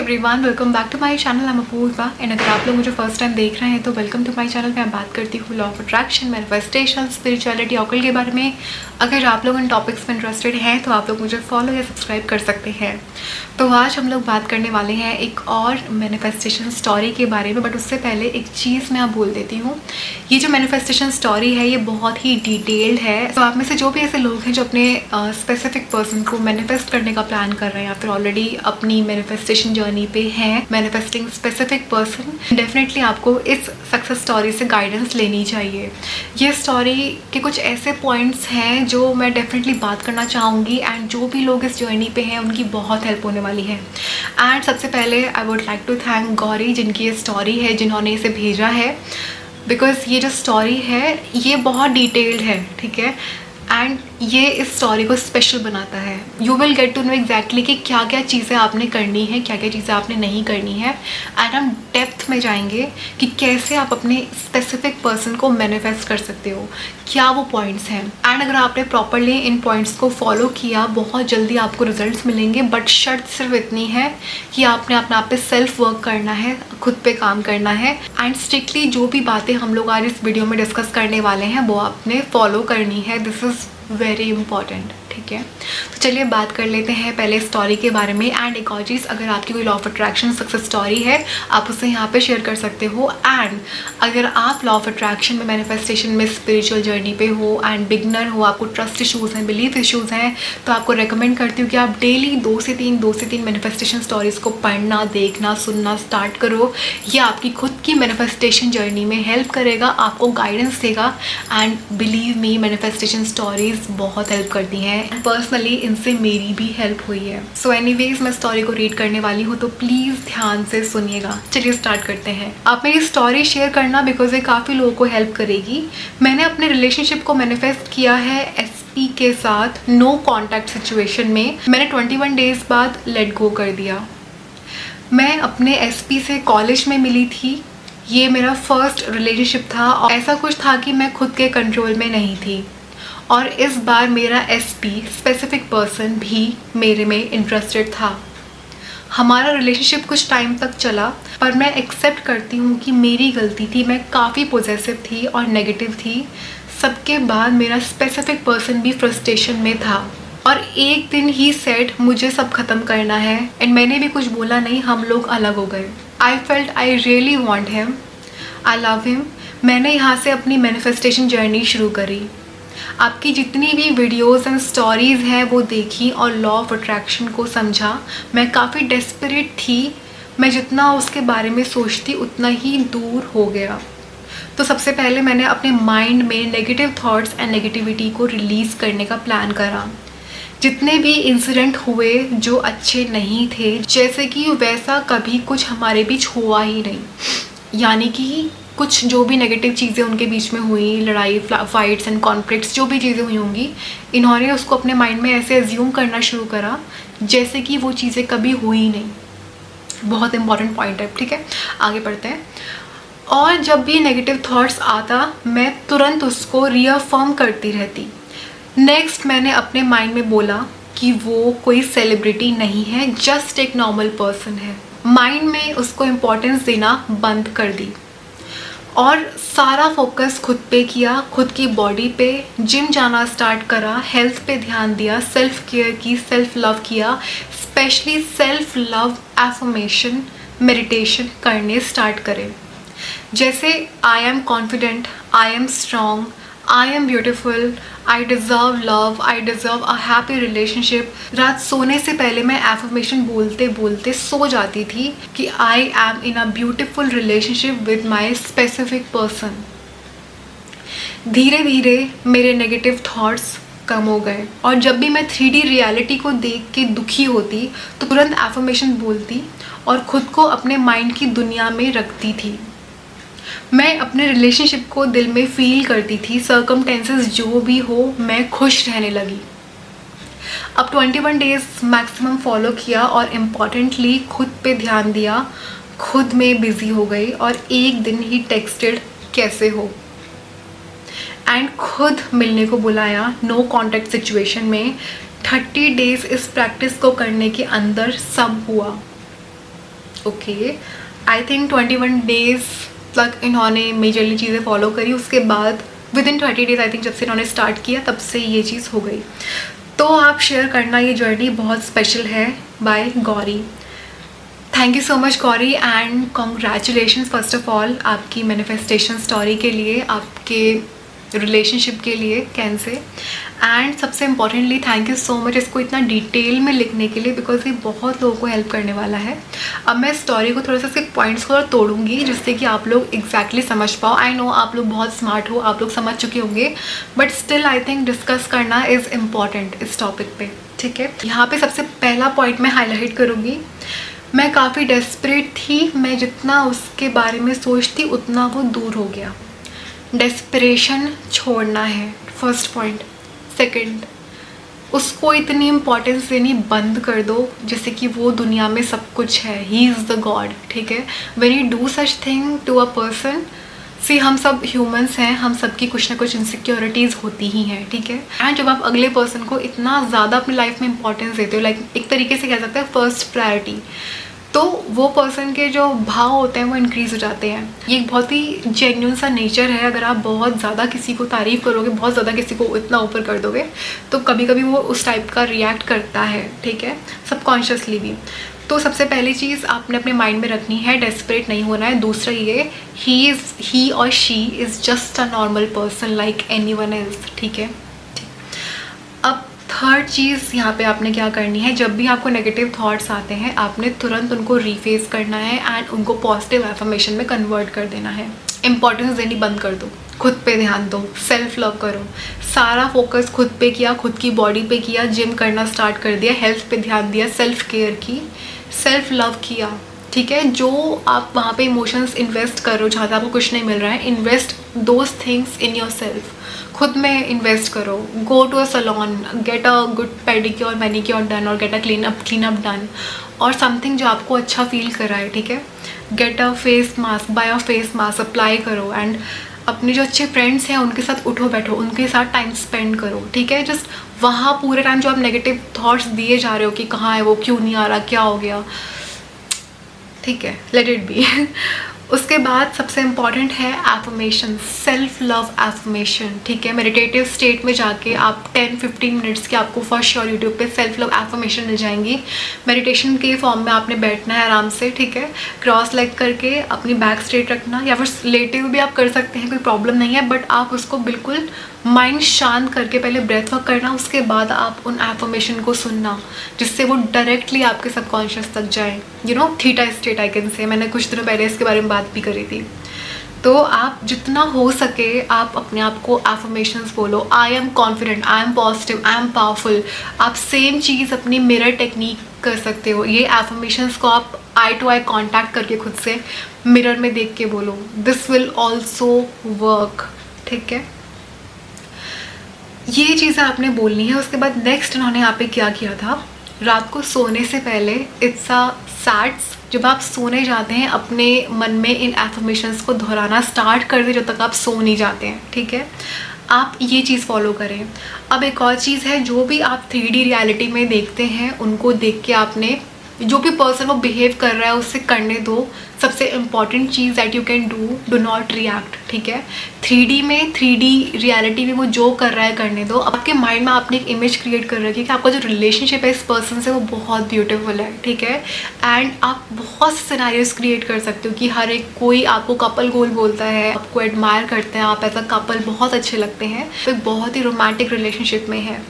Everyone, welcome back to my channel. I am Apoorva and अगर आप लोग मुझे फर्स्ट टाइम देख रहे हैं तो वेलकम टू माय चैनल। मैं बात करती हूँ law of attraction, manifestation, spirituality, occult के बारे में। अगर आप लोग इन टॉपिक्स में इंटरेस्टेड हैं तो आप लोग मुझे फॉलो या सब्सक्राइब कर सकते हैं। तो आज हम लोग बात करने वाले हैं एक और मैनिफेस्टेशन स्टोरी के बारे में, बट उससे पहले एक चीज़ मैं आप बोल देती हूँ। ये जो मैनिफेस्टेशन स्टोरी है ये बहुत ही डिटेल्ड है। तो आप में से जो भी ऐसे लोग हैं जो अपने स्पेसिफिक पर्सन को मैनिफेस्ट करने का प्लान कर रहे हैं या फिर ऑलरेडी अपनी मैनिफेस्टेशन जर्नी पे हैं, मैनिफेस्टिंग स्पेसिफिक पर्सन, डेफिनेटली आपको इस सक्सेस स्टोरी से गाइडेंस लेनी चाहिए। ये स्टोरी के कुछ ऐसे पॉइंट्स हैं जो मैं डेफिनेटली बात करना चाहूँगी एंड जो भी लोग इस जर्नी पे हैं उनकी बहुत हेल्प होने वाली है। एंड सबसे पहले I would like to thank Gauri जिनकी ये स्टोरी है, जिन्होंने इसे भेजा है, बिकॉज ये जो स्टोरी है ये बहुत डिटेल्ड है, ठीक है। एंड ये इस स्टोरी को स्पेशल बनाता है। You will get to know exactly कि क्या क्या चीज़ें आपने करनी है, क्या क्या चीज़ें आपने नहीं करनी है। एंड हम डेप्थ में जाएंगे कि कैसे आप अपने स्पेसिफिक पर्सन को मैनिफेस्ट कर सकते हो, क्या वो पॉइंट्स हैं। एंड अगर आपने प्रॉपरली इन पॉइंट्स को फॉलो किया बहुत जल्दी आपको रिजल्ट्स मिलेंगे। बट शर्त सिर्फ इतनी है कि आपने अपने आप पे सेल्फ वर्क करना है, खुद पे काम करना है एंड स्ट्रिक्टली जो भी बातें हम लोग आज इस वीडियो में डिस्कस करने वाले हैं वो आपने फॉलो करनी है। दिस इज़ वेरी इंपॉर्टेंट, ठीक है। तो चलिए बात कर लेते हैं पहले स्टोरी के बारे में। एंड एक और चीज़, अगर आपकी कोई law of attraction success story है आप उसे यहाँ पे शेयर कर सकते हो। एंड अगर आप लॉ ऑफ अट्रैक्शन में, मैनिफेस्टेशन में, स्पिरिचुअल जर्नी पे हो एंड बिगनर हो, आपको ट्रस्ट इशूज़ हैं, बिलीफ इशूज़ हैं, तो आपको रेकमेंड करती हूँ कि आप डेली 2 से 3 मैनिफेस्टेशन स्टोरीज़ को पढ़ना, देखना, सुनना स्टार्ट करो। ये आपकी खुद की मैनिफेस्टेशन जर्नी में हेल्प करेगा, आपको गाइडेंस देगा। And believe me, manifestation stories बहुत हेल्प करती हैं। पर्सनली इनसे मेरी भी हेल्प हुई है। सो एनीवेज मैं स्टोरी को रीड करने वाली हूँ तो प्लीज़ ध्यान से सुनिएगा। चलिए स्टार्ट करते हैं। आप मेरी स्टोरी शेयर करना बिकॉज ये काफ़ी लोगों को हेल्प करेगी। मैंने अपने रिलेशनशिप को मैनिफेस्ट किया है एसपी के साथ नो कॉन्टैक्ट सिचुएशन में। मैंने 21 डेज बाद लेट गो कर दिया। मैं अपने एसपी से कॉलेज में मिली थी। ये मेरा फर्स्ट रिलेशनशिप था और ऐसा कुछ था कि मैं खुद के कंट्रोल में नहीं थी। और इस बार मेरा एसपी स्पेसिफिक पर्सन भी मेरे में इंटरेस्टेड था। हमारा रिलेशनशिप कुछ टाइम तक चला पर मैं एक्सेप्ट करती हूँ कि मेरी गलती थी। मैं काफ़ी पॉजिटिव थी और नेगेटिव थी। सबके बाद मेरा स्पेसिफिक पर्सन भी फ्रस्ट्रेशन में था और एक दिन ही सेड मुझे सब ख़त्म करना है। एंड मैंने भी कुछ बोला नहीं, हम लोग अलग हो गए। I felt I really want him, I love him. मैंने यहाँ से अपनी मैनिफेस्टेशन जर्नी शुरू करी। आपकी जितनी भी वीडियोस एंड स्टोरीज़ हैं वो देखी और लॉ ऑफ अट्रैक्शन को समझा। मैं काफ़ी डेस्परेट थी। मैं जितना उसके बारे में सोचती उतना ही दूर हो गया। तो सबसे पहले मैंने अपने माइंड में नेगेटिव थॉट्स एंड नेगेटिविटी को रिलीज़ करने का प्लान करा। जितने भी इंसिडेंट हुए जो अच्छे नहीं थे, जैसे कि वैसा कभी कुछ हमारे बीच हुआ ही नहीं। यानी कि कुछ जो भी नेगेटिव चीज़ें उनके बीच में हुई, लड़ाई, फाइट्स एंड कॉन्फ्लिक्ट्स, जो भी चीज़ें हुई होंगी, इन्होंने उसको अपने माइंड में ऐसे एज्यूम करना शुरू करा जैसे कि वो चीज़ें कभी हुई नहीं। बहुत इंपॉर्टेंट पॉइंट है, ठीक है। आगे बढ़ते हैं। और जब भी नेगेटिव थॉट्स आता मैं तुरंत उसको रीअफर्म करती रहती। नेक्स्ट मैंने अपने माइंड में बोला कि वो कोई सेलिब्रिटी नहीं है, जस्ट एक नॉर्मल पर्सन है। माइंड में उसको इम्पोर्टेंस देना बंद कर दी और सारा फोकस खुद पे किया, खुद की बॉडी पे। जिम जाना स्टार्ट करा, हेल्थ पे ध्यान दिया, सेल्फ केयर की, सेल्फ लव किया। Specially self love affirmation, meditation करने स्टार्ट करें। जैसे I am confident, I am strong, I am beautiful, I deserve love, I deserve a happy relationship. रात सोने से पहले मैं एफर्मेशन बोलते बोलते सो जाती थी कि I am in a beautiful relationship with my specific person. धीरे धीरे मेरे नेगेटिव थॉट्स कम हो गए और जब भी मैं 3D रियलिटी को देख के दुखी होती तो तुरंत एफर्मेशन बोलती और खुद को अपने माइंड की दुनिया में रखती थी। मैं अपने रिलेशनशिप को दिल में फील करती थी। सर्कमटेंसेस जो भी हो मैं खुश रहने लगी। अब 21 डेज मैक्सिमम फॉलो किया और इम्पॉर्टेंटली खुद पे ध्यान दिया, खुद में बिजी हो गई और एक दिन ही टेक्स्टेड कैसे हो एंड खुद मिलने को बुलाया नो कॉन्टैक्ट सिचुएशन में। 30 डेज इस प्रैक्टिस को करने के अंदर सब हुआ। ओके, आई थिंक 21 डेज तक इन्होंने मेजरली चीज़ें फॉलो करी। उसके बाद with in 30 days I think जब से इन्होंने स्टार्ट किया तब से ये चीज़ हो गई। तो आप शेयर करना, ये जर्नी बहुत स्पेशल है by Gauri. Thank you so much Gauri and congratulations first of all आपकी मैनिफेस्टेशन स्टोरी के लिए, आपके रिलेशनशिप के लिए कैन से, एंड सबसे importantly thank you so much इसको इतना डिटेल में लिखने के लिए, बिकॉज ये बहुत लोगों को हेल्प करने वाला है। अब मैं स्टोरी को थोड़ा सा इसके पॉइंट्स को तोड़ूंगी जिससे कि आप लोग एग्जैक्टली समझ पाओ। आई नो आप लोग बहुत स्मार्ट हो, आप लोग समझ चुके होंगे, but still I think discuss करना इज़ इम्पॉर्टेंट इस टॉपिक पे, ठीक है। यहाँ पे सबसे पहला पॉइंट मैं हाईलाइट करूँगी, मैं काफ़ी डेस्परेट थी, मैं जितना उसके बारे में सोचती उतना वो दूर हो गया। डेस्परेशन छोड़ना है फर्स्ट पॉइंट। सेकंड, उसको इतनी इम्पोर्टेंस देनी बंद कर दो जैसे कि वो दुनिया में सब कुछ है, ही इज़ द गॉड, ठीक है। When you do such thing to a person, see हम सब ह्यूमंस हैं, हम सबकी कुछ ना कुछ इनसिक्योरिटीज़ होती ही हैं, ठीक है। एंड जब आप अगले पर्सन को इतना ज़्यादा अपनी लाइफ में इंपॉर्टेंस देते हो, लाइक एक तरीके से कह सकते हैं फर्स्ट प्रायोरिटी, तो वो पर्सन के जो भाव होते हैं वो इंक्रीज़ हो जाते हैं। ये एक बहुत ही जेन्युइन सा नेचर है। अगर आप बहुत ज़्यादा किसी को तारीफ़ करोगे, बहुत ज़्यादा किसी को इतना ऊपर कर दोगे, तो कभी कभी वो उस टाइप का रिएक्ट करता है, ठीक है, सबकॉन्शियसली भी। तो सबसे पहली चीज़ आपने अपने माइंड में रखनी है, डेस्परेट नहीं होना है। दूसरा ये, ही और she is just a normal person like anyone else, ठीक है। अब थर्ड चीज़ यहाँ पे आपने क्या करनी है, जब भी आपको नेगेटिव थॉट्स आते हैं आपने तुरंत उनको रीफेस करना है एंड उनको पॉजिटिव एफर्मेशन में कन्वर्ट कर देना है। इंपॉर्टेंस देनी बंद कर दो, खुद पे ध्यान दो, सेल्फ लव करो। सारा फोकस खुद पे किया, खुद की बॉडी पे किया, जिम करना स्टार्ट कर दिया, हेल्थ पे ध्यान दिया, सेल्फ केयर की, सेल्फ लव किया, ठीक है। जो आप वहाँ पे इमोशंस इन्वेस्ट कर रहे हो जहाँ से आपको कुछ नहीं मिल रहा है, invest those things in yourself, खुद में इन्वेस्ट करो। Go to a salon, get a good pedicure manicure done और get a clean up done, और समथिंग जो आपको अच्छा फील कर रहा है, ठीक है। Get a face mask, buy a face mask, apply करो, एंड अपने जो अच्छे फ्रेंड्स हैं उनके साथ उठो बैठो, उनके साथ टाइम स्पेंड करो, ठीक है। जस्ट वहाँ पूरे टाइम जो आप नेगेटिव थॉट्स दिए जा रहे हो कि कहाँ है वो, क्यों नहीं आ रहा, क्या हो गया, ठीक है, लेट इट बी। उसके बाद सबसे इम्पॉर्टेंट है एफर्मेशन, सेल्फ लव एफर्मेशन, ठीक है। मेडिटेटिव स्टेट में जाके आप 10-15 मिनट्स के आपको फर्स्ट श्योर यूट्यूब पे सेल्फ लव एफर्मेशन मिल जाएंगी। मेडिटेशन के फॉर्म में आपने बैठना है आराम से, ठीक है, क्रॉस लेग करके, अपनी बैक स्ट्रेट रखना, या फिर लेटे हुए भी आप कर सकते हैं, कोई प्रॉब्लम नहीं है, बट आप उसको बिल्कुल माइंड शांत करके पहले ब्रेथ वर्क करना, उसके बाद आप उन एफर्मेशन को सुनना जिससे वो डायरेक्टली आपके सबकॉन्शियस तक जाए। You know, theta state I can say, मैंने कुछ दिनों पहले इसके बारे में बात भी करी थी। तो आप जितना हो सके आप अपने आप को एफर्मेशंस बोलो, I am confident, I am positive, I am powerful. आप सेम चीज़ अपनी मिरर टेक्निक कर सकते हो। ये एफर्मेशंस को आप आई टू आई कॉन्टैक्ट करके खुद से मिरर में देख के बोलो, दिस विल ऑल्सो वर्क, ठीक है। ये चीज़ें आपने बोलनी है। उसके बाद नेक्स्ट इन्होंने यहाँ पे क्या किया था, रात को सोने से पहले इट्स अ सैट्स, जब आप सोने जाते हैं अपने मन में इन एफर्मेशंस को दोहराना स्टार्ट कर दे जब तक आप सो नहीं जाते हैं, ठीक है। आप ये चीज़ फॉलो करें। अब एक और चीज़ है, जो भी आप 3D रियलिटी में देखते हैं उनको देख के आपने जो भी पर्सन वो बिहेव कर रहा है उससे करने दो। सबसे important cheese that you can do not react, ठीक है। 3D में, 3D रियलिटी में वो जो कर रहा है करने दो। आपके माइंड में आपने एक इमेज क्रिएट कर रखी है कि आपका जो रिलेशनशिप है इस पर्सन से वो बहुत ब्यूटीफुल है, ठीक है। एंड आप बहुत से सिनेरियोज क्रिएट कर सकते हो कि हर एक कोई आपको कपल गोल बोलता है, आपको एडमायर करते हैं, आप एज अ कपल बहुत अच्छे लगते हैं, तो एक बहुत ही रोमांटिक रिलेशनशिप में है।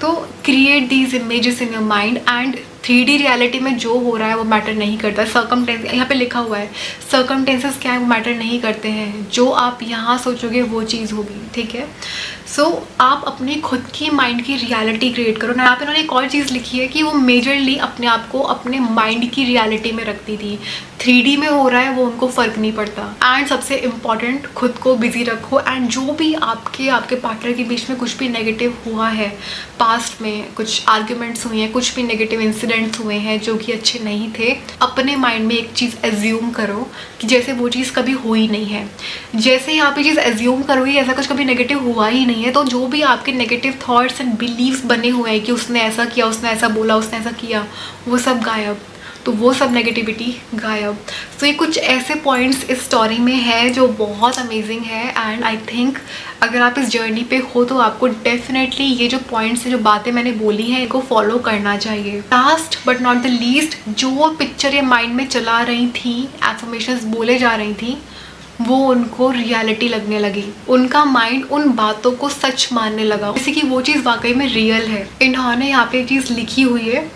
तो create these images in your mind, and 3D reality में जो हो रहा है वो मैटर नहीं करता। सर्कमटेंस यहाँ पे लिखा हुआ है, सर्कमटेंसेस क्या है वो मैटर नहीं करते हैं, जो आप यहाँ सोचोगे वो चीज़ होगी, ठीक है। सो आप अपनी खुद की माइंड की रियलिटी क्रिएट करो ना। यहाँ पे उन्होंने एक और चीज़ लिखी है कि वो मेजरली अपने आप को अपने माइंड की रियलिटी में रखती थी। 3D में हो रहा है वो उनको फ़र्क नहीं पड़ता। एंड सबसे इम्पॉर्टेंट, खुद को बिजी रखो, एंड जो भी आपके पार्टनर के बीच में कुछ भी नेगेटिव हुआ है, पास्ट में कुछ आर्ग्यूमेंट्स हुए हैं, कुछ भी नेगेटिव इंसिडेंट्स हुए हैं जो कि अच्छे नहीं थे, अपने माइंड में एक चीज़ एज्यूम करो कि जैसे वो चीज़ कभी हुई नहीं है। जैसे यहाँ पे चीज़ एज्यूम करोगी ऐसा कुछ कभी नेगेटिव हुआ ही नहीं है, तो जो भी आपके नेगेटिव थॉट्स एंड बिलीव्स बने हुए हैं कि उसने ऐसा किया, उसने ऐसा बोला, उसने ऐसा किया, वो सब गायब। तो वो सब नेगेटिविटी गायब। तो ये कुछ ऐसे पॉइंट्स इस स्टोरी में है जो बहुत अमेजिंग है एंड आई थिंक अगर आप इस जर्नी पे हो तो आपको डेफिनेटली ये जो पॉइंट्स हैं, जो बातें मैंने बोली हैं, इनको फॉलो करना चाहिए। Last but not the least, जो पिक्चर ये माइंड में चला रही थी, एफर्मेशंस बोले जा रही थी, वो उनको रियलिटी लगने लगी। उनका माइंड उन बातों को सच मानने लगा, जैसे कि वो चीज़ वाकई में रियल है। इन्होंने यहाँ पे चीज़ लिखी हुई है,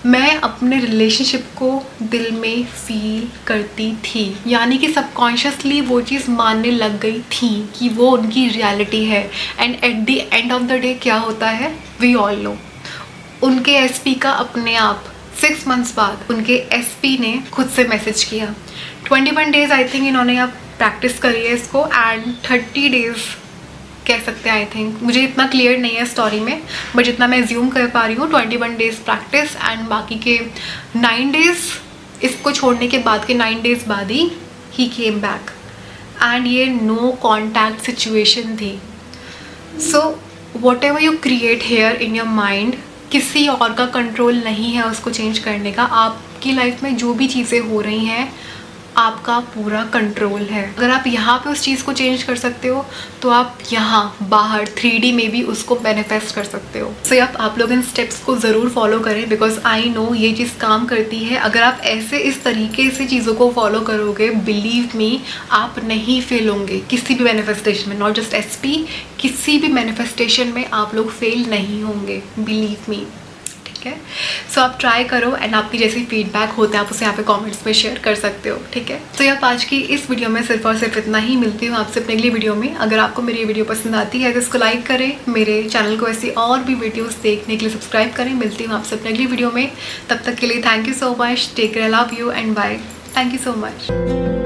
मैं अपने रिलेशनशिप को दिल में फील करती थी, यानी कि सबकॉन्शियसली वो चीज़ मानने लग गई थी कि वो उनकी रियलिटी है। And at the end of the day क्या होता है, वी ऑल नो। उनके एसपी का अपने आप 6 मंथ्स बाद उनके एसपी ने खुद से मैसेज किया। 21 डेज आई थिंक इन्होंने अब प्रैक्टिस करी है इसको, एंड 30 डेज कह सकते हैं आई थिंक, मुझे इतना क्लियर नहीं है स्टोरी में, बट जितना मैं एज्यूम कर पा रही हूँ 21 डेज प्रैक्टिस एंड बाकी के 9 डेज, इसको छोड़ने के बाद के 9 डेज बाद ही केम बैक। एंड ये नो कॉन्टैक्ट सिचुएशन थी। So what ever you create here in your mind, किसी और का कंट्रोल नहीं है उसको चेंज करने का। आपकी लाइफ में जो भी चीज़ें हो रही हैं, आपका पूरा कंट्रोल है। अगर आप यहाँ पे उस चीज़ को चेंज कर सकते हो तो आप यहाँ बाहर 3D में भी उसको मैनिफेस्ट कर सकते हो। सो आप लोग इन स्टेप्स को ज़रूर फॉलो करें, बिकॉज आई नो ये चीज़ काम करती है। अगर आप ऐसे इस तरीके से चीज़ों को फॉलो करोगे, बिलीव मी, आप नहीं फेल होंगे किसी भी मैनिफेस्टेशन में, नॉट जस्ट एसपी, किसी भी मैनिफेस्टेशन में आप लोग फेल नहीं होंगे, बिलीव मी। ठीक है, सो आप ट्राई करो एंड आपकी जैसी फीडबैक होता है आप उसे यहाँ पे कमेंट्स में शेयर कर सकते हो। ठीक है, तो आप आज की इस वीडियो में सिर्फ और सिर्फ इतना ही। मिलती हूँ आपसे अपने अगली वीडियो में। अगर आपको मेरी वीडियो पसंद आती है तो इसको लाइक करें, मेरे चैनल को ऐसी और भी वीडियोस देखने के लिए सब्सक्राइब करें। मिलती हूँ आपसे अपने अगली वीडियो में, तब तक के लिए thank you so much, take care, love you and bye. Thank you so much.